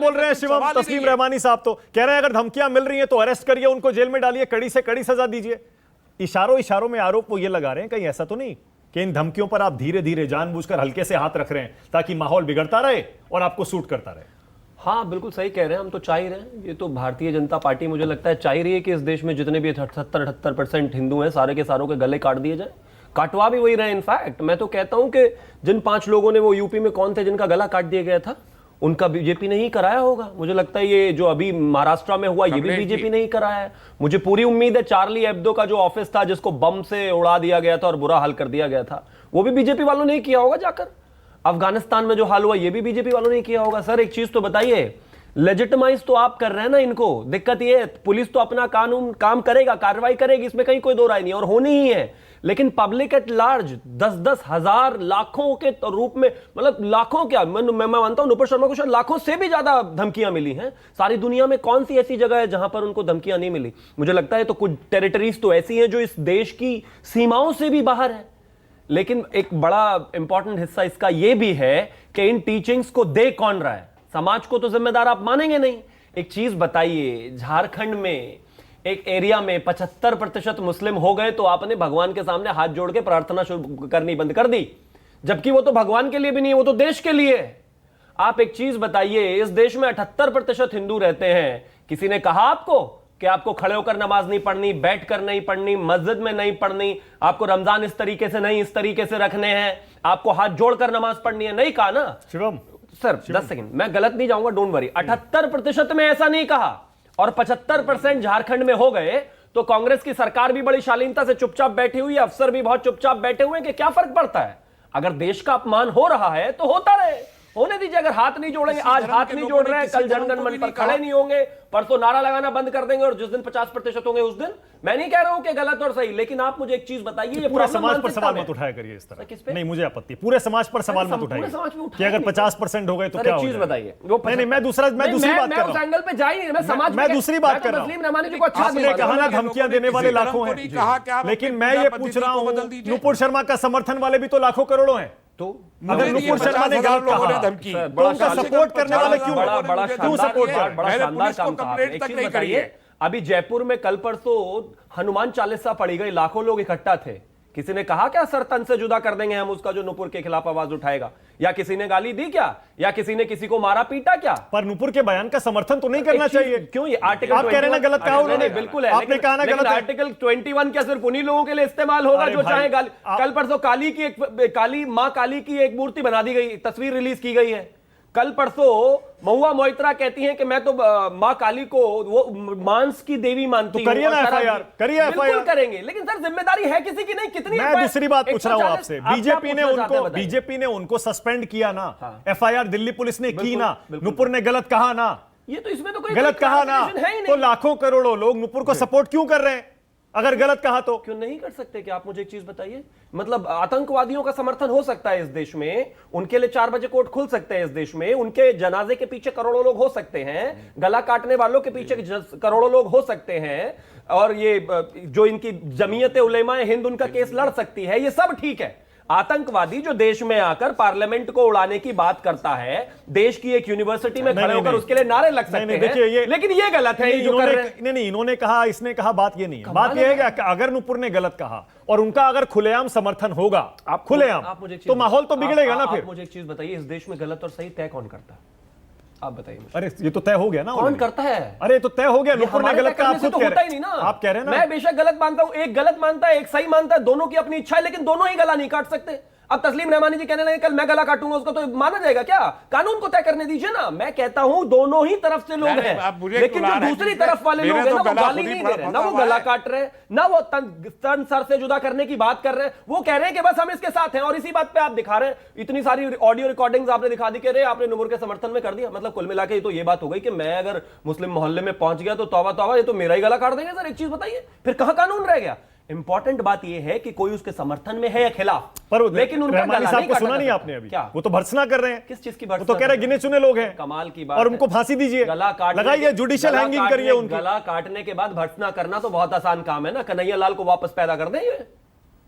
बोल रहे हैं शिवम तस्लीम रहमानी साहब, तो कह रहे हैं अगर धमकियां मिल रही हैं तो अरेस्ट करिए, उनको जेल में डालिए, कड़ी से कड़ी सजा दीजिए। इशारों में आरोप वो ये लगा रहे हैं, कहीं ऐसा तो नहीं कि इन धमकियों पर आप धीरे धीरे जानबूझकर हल्के से हाथ रख रहे हैं ताकि माहौल बिगड़ता रहे और आपको सूट करता रहे? हाँ बिल्कुल सही कह रहे हैं, हम तो चाह ही रहे हैं। ये तो भारतीय जनता पार्टी मुझे लगता है चाह ही रही है कि इस देश में जितने भी 78% हिंदू हैं सारे के सारों के गले काट दिए जाए। काटवा भी वही रहे। इनफैक्ट मैं तो कहता हूं कि जिन 5 लोगों ने, वो यूपी में कौन थे जिनका गला काट दिया गया था, उनका बीजेपी ने ही कराया होगा। मुझे लगता है ये जो अभी महाराष्ट्र में हुआ ये भी बीजेपी ने ही कराया है। मुझे पूरी उम्मीद है चार्ली एब्दो का जो ऑफिस था जिसको बम से उड़ा दिया गया था और बुरा हाल कर दिया गया था, वो भी बीजेपी वालों ने ही किया होगा। जाकर अफगानिस्तान में जो हाल हुआ ये भी बीजेपी वालों ने किया होगा। सर एक चीज तो बताइए, लेजिटिमाइज तो आप कर रहे हैं ना इनको। दिक्कत ये है, पुलिस तो अपना कानून काम करेगा, कार्रवाई करेगी, इसमें कहीं कोई दो राय नहीं और होनी ही है। लेकिन पब्लिक एट लार्ज 10-10 हजार लाखों के रूप में, मतलब लाखों क्या, मैं मानता हूं नुपुर शर्मा को शायद लाखों से भी ज्यादा धमकियां मिली हैं। सारी दुनिया में कौन सी ऐसी जगह है जहां पर उनको धमकियां नहीं मिली? मुझे लगता है तो कुछ टेरिटरीज तो ऐसी हैं जो इस देश की सीमाओं से भी बाहर है। लेकिन एक बड़ा इंपॉर्टेंट हिस्सा इसका यह भी है कि इन टीचिंग्स को दे कौन रहा है? समाज को तो जिम्मेदार आप मानेंगे नहीं। एक चीज बताइए, झारखंड में एक एरिया में 75% मुस्लिम हो गए तो आपने भगवान के सामने हाथ जोड़ के प्रार्थना शुरू करनी बंद कर दी, जबकि वो तो भगवान के लिए भी नहीं है, वो तो देश के लिए है। आप एक चीज बताइए, इस देश में 78% हिंदू रहते हैं। किसी ने कहा आपको कि आपको खड़े होकर नमाज नहीं पढ़नी, बैठ कर नहीं पढ़नी, मस्जिद में नहीं पढ़नी, आपको रमजान इस तरीके से नहीं इस तरीके से रखने हैं, आपको हाथ जोड़कर नमाज पढ़नी है? नहीं कहा ना शिवम सर। 10 सेकंड, मैं गलत नहीं जाऊंगा, डोंट वरी। 78% में ऐसा नहीं कहा और 75% झारखंड में हो गए तो कांग्रेस की सरकार भी बड़ी शालीनता से चुपचाप बैठी हुई है, अफसर भी बहुत चुपचाप बैठे हुए हैं कि क्या फर्क पड़ता है? अगर देश का अपमान हो रहा है तो होता रहे, होने दीजिए। अगर हाथ नहीं जोड़ेंगे, आज हाथ नहीं जोड़ रहे हैं, कल जनगण मन पर खड़े नहीं होंगे, परसों नारा लगाना बंद कर देंगे और जिस दिन 50% होंगे उस दिन, मैं नहीं कह रहा हूं कि गलत और सही, लेकिन आप मुझे एक चीज बताइए, ये पूरे समाज पर सवाल मत उठाया करिए इस तरह। नहीं, मुझे आपत्ति, पूरे समाज पर सवाल मत उठाइए कि अगर 50% हो गए तो क्या हो चीज बताइए। नहीं, मैं दूसरी बात कर रहा हूं, एंगल पे जा ही नहीं, मैं समाज, मैं दूसरी बात कर रहा हूं। आपने कहा ना धमकियां देने वाले लाखों हैं, लेकिन मैं ये पूछ रहा हूं नुपुर शर्मा का समर्थन वाले भी तो लाखों करोड़ों हैं। तो अगर नुपुर शर्मा ने गलत कहा तो उनका सपोर्ट करने वाले क्यों सपोर्ट कर? बड़ा शानदार काम कहा। एक चीज बताइए, अभी जयपुर में कल परसों हनुमान चालीसा पढ़ी गई, लाखों लोग इकट्ठा थे। किसी ने कहा क्या सर तन से जुदा कर देंगे हम उसका जो नुपुर के खिलाफ आवाज उठाएगा? या किसी ने गाली दी क्या? या किसी ने किसी को मारा पीटा क्या? पर नुपुर के बयान का समर्थन तो नहीं करना चाहिए। क्यों? ये आर्टिकल आप कह रहे हैं ना गलत कहा उन्होंने, बिल्कुल है, आपने कहा ना गलत। आर्टिकल 21 क्या सिर्फ उन्हीं लोगों के लिए इस्तेमाल होगा जो चाहे गाली? कल परसों मां काली की एक मूर्ति बना दी गई, तस्वीर रिलीज की गई है। कल परसों महुआ मोइत्रा कहती हैं कि मैं तो मां काली को वो मांस की देवी मानती हूं। तो करिए ना एफआईआर, करिए एफआईआर। बिल्कुल करेंगे, लेकिन सर जिम्मेदारी है किसी की नहीं? कितनी? मैं दूसरी बात पूछ रहा हूं आपसे, बीजेपी ने उनको सस्पेंड किया ना, एफआईआर दिल्ली पुलिस ने की ना, नुपुर ने गलत कहा ना, ये तो इसमें तो कोई गलत कहा ना, तो लाखों करोड़ों लोग नुपुर को सपोर्ट क्यों कर रहे हैं? अगर गलत कहा तो क्यों नहीं कर सकते? कि आप मुझे एक चीज बताइए, मतलब आतंकवादियों का समर्थन हो सकता है इस देश में, उनके लिए 4 बजे कोर्ट खुल सकते हैं इस देश में, उनके जनाजे के पीछे करोड़ों लोग हो सकते हैं, गला काटने वालों के पीछे करोड़ों लोग हो सकते हैं, और ये जो इनकी जमीयत उलेमाए हिंद उनका केस लड़ सकती है, ये सब ठीक है। आतंकवादी जो देश में आकर पार्लियामेंट को उड़ाने की बात करता है, देश की एक यूनिवर्सिटी में खड़े होकर उसके लिए नारे लग सकते हैं, लेकिन ये गलत है। नहीं, इन्होंने कहा, इसने कहा, बात ये नहीं है। बात ये है कि अगर नुपुर ने गलत कहा और उनका अगर खुलेआम समर्थन होगा, खुलेआम, तो माहौल तो बिगड़ेगा ना। फिर मुझे एक चीज बताइए, इस देश में गलत और सही तय कौन करता है? आप बताइए। अरे ये तो तय हो गया ना, कौन करता है? अरे तो तय हो गया, नुपुर ने गलत कहा, आप खुद कह रहे हैं। आप कह रहे हैं ना, मैं बेशक गलत मानता हूं, एक गलत मानता है एक सही मानता है, दोनों की अपनी इच्छा है, लेकिन दोनों ही गला नहीं काट सकते। अब तस्लीम रहमानी जी कहने लगे कल मैं गला काटूंगा उसका, तो माना जाएगा क्या? कानून को तय करने दीजिए ना। मैं कहता हूं दोनों ही तरफ से लोग हैं, लेकिन जो दूसरी तरफ वाले लोग हैं ना, वो गाली नहीं दे रहे, ना वो गला काट रहे, ना वो तन सर से जुदा करने की बात कर रहे हैं। वो कह रहे हैं कि बस हम इसके साथ हैं, और इसी बात पे आप दिखा रहे हैं। इतनी सारी ऑडियो रिकॉर्डिंग्स आपने दिखा दी कि रे आपने नुपुर के समर्थन में कर दिया। मतलब कुल मिला के तो ये बात हो गई कि मैं अगर मुस्लिम मोहल्ले में पहुंच गया तो तौबा तौबा, ये तो मेरा ही गला काट देंगे। सर एक चीज बताइए, फिर कहां कानून रह गया? इंपॉर्टेंट बात यह है कि कोई उसके समर्थन में है या खिलाफ, पर लेकिन उनका रहमानी साहब को सुना नहीं आपने अभी? क्या वो तो भर्त्सना कर रहे हैं। किस चीज की भर्त्सना? वो तो कह रहे हैं गिने चुने लोग हैं, कमाल की बात, और उनको फांसी दीजिए, गला काट लगाइए, जुडिशियल हैंगिंग करिए उनकी। गला काटने के बाद भर्त्सना करना तो बहुत आसान काम है ना, कन्हैया लाल को वापस पैदा कर दें।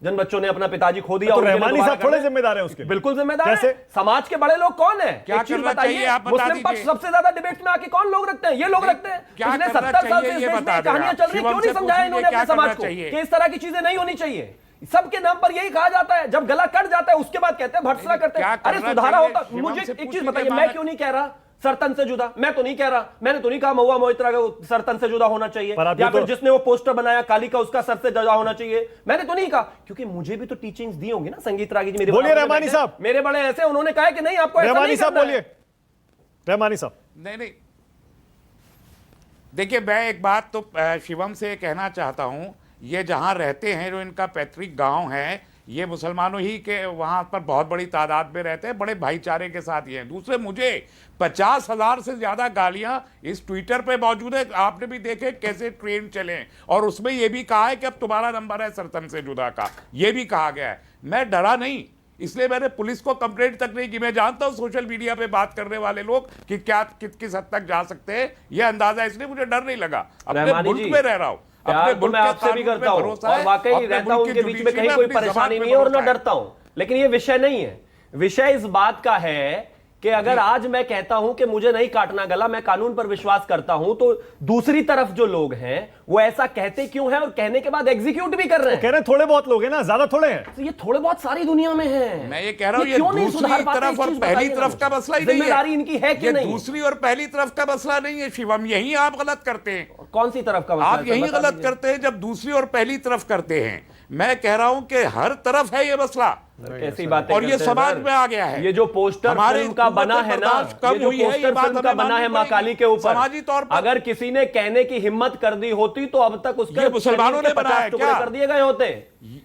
जिन बच्चों ने अपना पिताजी खो दिया। तो उनके लिए रहमानी दोबारा साहब थोड़े करना है। जिम्मेदार हैं उसके लिए। बिल्कुल जिम्मेदार कैसे? है। समाज के बड़े लोग कौन है? क्या एक चीज करना बताइए, चाहिए, आप बता मुस्लिम पक्ष दीजिए। सबसे ज्यादा डिबेट में आके कौन लोग रखते हैं? ये लोग रखते हैं। क्या पिछले करना 70 साल से चाहिए, इस ये देश बता में दें कहानियां आप। चल रही, शिवम क्यों नहीं से समझाया पूछिए, इन्होंने क्या अपने समाज करना को चाहिए? कि इस तरह की चीजें नहीं होनी चाहिए? सबके नाम पर यही कहा जाता है, जब गला कट जाता है उसके बाद कहते हैं भर्त्सना करते हैं। क्या अरे करना सुधारा चाहिए? होता। शिवम मुझे से एक चीज पूछिए, बताइए, मैं मानक- क्यों नहीं कह रहा सरतन से जुदा? मैं तो नहीं कह रहा, मैंने तो नहीं कहा महुआ मोइत्रा का सरतन से जुदा होना चाहिए, पर आप या ये फिर तो- जिसने वो पोस्टर बनाया काली का उसका सर से जुदा होना चाहिए। मैंने तो नहीं कहा, क्योंकि मुझे भी तो टीचिंग्स दी होंगी ना संगीत रागी जी। मेरे बोलिए बराबर में रहमानी बैठे, साहब। मेरे बड़े ऐसे, उन्होंने कहा कि नहीं आपको ऐसा रहमानी नहीं साहब करना है। बोलिए, रहमानी साहब। नहीं, देखिए मैं एक बात तो शिवम से कहना चाहता हूं, ये जहां रहते हैं, जो इनका पैतृक गांव है, ये मुसलमानों ही के वहां पर बहुत बड़ी तादाद में रहते हैं, बड़े भाईचारे के साथ ये हैं। दूसरे, मुझे 50,000 से ज्यादा गालियां इस ट्विटर पे मौजूद है, आपने भी देखे कैसे ट्रेंड चले, और उसमें यह भी कहा है कि अब तुम्हारा नंबर है सरतन से जुदा का, यह भी कहा गया है। मैं डरा नहीं, इसलिए मैंने पुलिस को कंप्लेंट तक नहीं की। मैं जानता हूं सोशल मीडिया पे बात करने वाले लोग कि क्या किस हद तक जा सकते हैं, यह अंदाजा, इसलिए मुझे डर नहीं लगा। अपने रहमानी मुल्क जी, में रह रहा हूं, प्यार तो मैं आपसे भी करता हूं और वाकई रहता हूं, उनके बीच में कहीं कोई परेशानी नहीं है और ना डरता हूं, लेकिन ये विषय नहीं है। विषय इस बात का है कि अगर आज मैं कहता हूं कि मुझे नहीं काटना गला, मैं कानून पर विश्वास करता हूं, तो दूसरी तरफ जो लोग हैं वो ऐसा कहते क्यों हैं और कहने के बाद एग्जीक्यूट भी कर रहे हैं। कह रहे हैं थोड़े बहुत लोग हैं ना, ज्यादा थोड़े हैं। तो ये थोड़े बहुत सारी दुनिया में हैं। मैं ये कह रहा हूं, ये क्यों नहीं दूसरी सुधार पाते? तरफ इस और चीज पहली बताइए ना तरफ का मुझे। मसला ही नहीं है। जिम्मेदारी इनकी है कि ये नहीं? दूसरी और पहली तरफ का मसला नहीं है शिवम, यही आप गलत करते हैं। कौन सी तरफ का मसला आप है? यही बता गलत दीजिए। करते हैं जब दूसरी और पहली तरफ करते हैं। मैं कह रहा हूं कि हर तरफ है ये मसला, कैसी बातें और ये करते हैं समाज सर? में आ गया है। ये जो पोस्टर हमारे फिल्म का बना है ना, कम ये जो हुई है, ये पोस्टर बात फिल्म का हमें बना है माननी मां पड़ेगी। काली के ऊपर, समाजी तौर पर अगर किसी ने कहने की हिम्मत कर दी होती तो अब तक उसके ये मुसलमानों शरीर के ने बनाया 50 है टुकड़े क्या? कर दिए गए होते।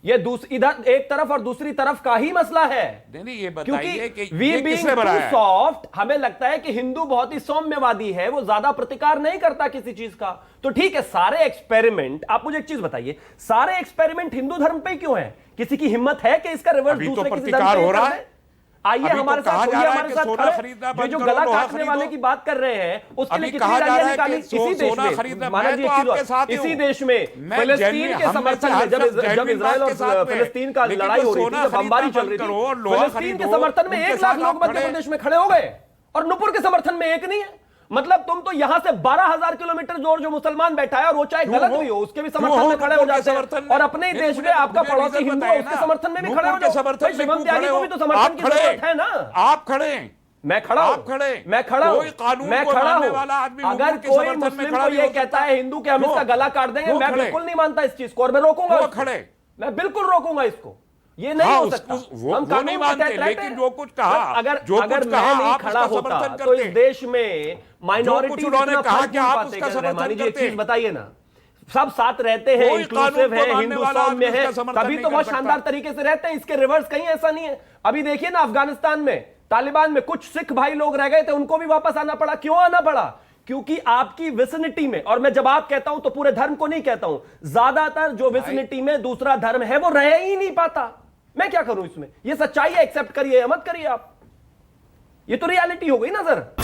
ये इधर एक तरफ और दूसरी तरफ का ही मसला है। नहीं, ये बताइए कि वी ये बीइंग किसने टू बनाया है? सॉफ्ट, हमें लगता है कि हिंदू बहुत ही सौम्यवादी है, वो ज्यादा प्रतिकार नहीं करता किसी चीज का। तो ठीक है, सारे एक्सपेरिमेंट, आप मुझे एक चीज बताइए, सारे एक्सपेरिमेंट हिंदू धर्म पे ही क्यों है? किसी की हिम्मत है कि इसका रिवर्स अभी तो दूसरे किसी धर्म प्रतिकार पे हो कर रहा दे? है। आइए अभी तो हमारे कहा साथ, जा रहा है हमारे कि साथ सोना खड़े। खरीदना ये बंद जो करो, गला लोहा काटने खरीदो। वाले की बात कर रहे हैं, उसके अभी लिए कितनी कहा जा रैलियां रहा है निकाली कि इसी देश सोना में। खरीदना, माना मैं जी तो एक चीज आपके और, साथ ही इसी हूं। देश में मैं फिलिस्तीन के हम में समर्थन से में, हर जब शख्स जब genuine इजराइल बात के साथ और में। फिलिस्तीन का लेकिन लड़ाई जो हो रही थी, सोना जब बमबारी खरीदना चल रही बंद करो, थी, लोहा फिलिस्तीन के खरीदो, समर्थन में उनके 1 लाख साथ लोग आप मध्य खड़े। प्रदेश में खड़े हो गए और नुपुर के समर्थन में एक नहीं है। मतलब तुम तो यहां से 12,000 किलोमीटर दूर जो मुसलमान बैठा है और वो चाहे गलत हुई हो, उसके भी समर्थन में खड़े हो जाते हैं, और अपने ही देश में आपका पड़ोसी हिंदू है उसके समर्थन में भी खड़े हो जाओ। भाई शिवम त्यागी को भी तो समर्थन की जरूरत है ना। आप खड़े हैं, मैं खड़ा हूं, आप खड़े। मैं खड़ा हूं, कोई कानून मैं को खड़ा मानने हूं। वाला आदमी अगर नूपुर के कोई समर्थन में मुस्लिम खड़ा को नहीं ये हो कहता सकता। है हिंदू के हम क्यों? इसका गला काट देंगे, क्यों मैं खड़े? बिल्कुल नहीं मानता इस चीज को, और मैं रोकूंगा क्यों इसको। खड़े? मैं बिल्कुल रोकूंगा इसको। ये नहीं हाँ, हो सकता। वो हम कानून नहीं के मानते, तहत रहते लेकिन हैं। जो कुछ कहा, अगर जो अगर कुछ मैं कहा, नहीं आप खड़ा उसका होता समर्थन तो इस करते। देश में माइनॉरिटी उन्होंने कहा कि आप उसका समर्थन रहमानी जी एक करते। चीज बताइए ना, सब साथ रहते हैं, कोई इंक्लूसिव कानून को है, मानने हिंदू वाला सौम्य आदमी है, उसका समर्थन तभी नहीं तो कर बहुत सकता। शानदार तरीके से रहते हैं। इसके रिवर्स कहीं ऐसा नहीं है। अभी देखिए ना, अफगानिस्तान में तालिबान में कुछ सिख भाई लोग रह गए थे, उनको भी वापस आना पड़ा। क्यों आना पड़ा? क्योंकि आपकी विसिनिटी में, और मैं जब आप कहता हूं तो पूरे धर्म को नहीं कहता हूं, ज्यादातर जो विसिनिटी में दूसरा धर्म है वो रह ही नहीं पाता। मैं क्या करूं इसमें? ये सच्चाई है, एक्सेप्ट करिए या मत करिए आप। ये तो रियलिटी हो गई ना सर।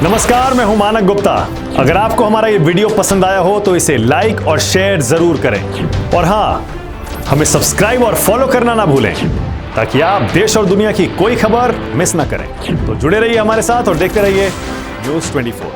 नमस्कार, मैं हूं मानक गुप्ता। अगर आपको हमारा ये वीडियो पसंद आया हो तो इसे लाइक और शेयर जरूर करें, और हां, हमें सब्सक्राइब और फॉलो करना ना भूलें ताकि आप देश और दुनिया की कोई खबर मिस ना करें। तो जुड़े रहिए हमारे साथ और देखते रहिए न्यूज़ 24।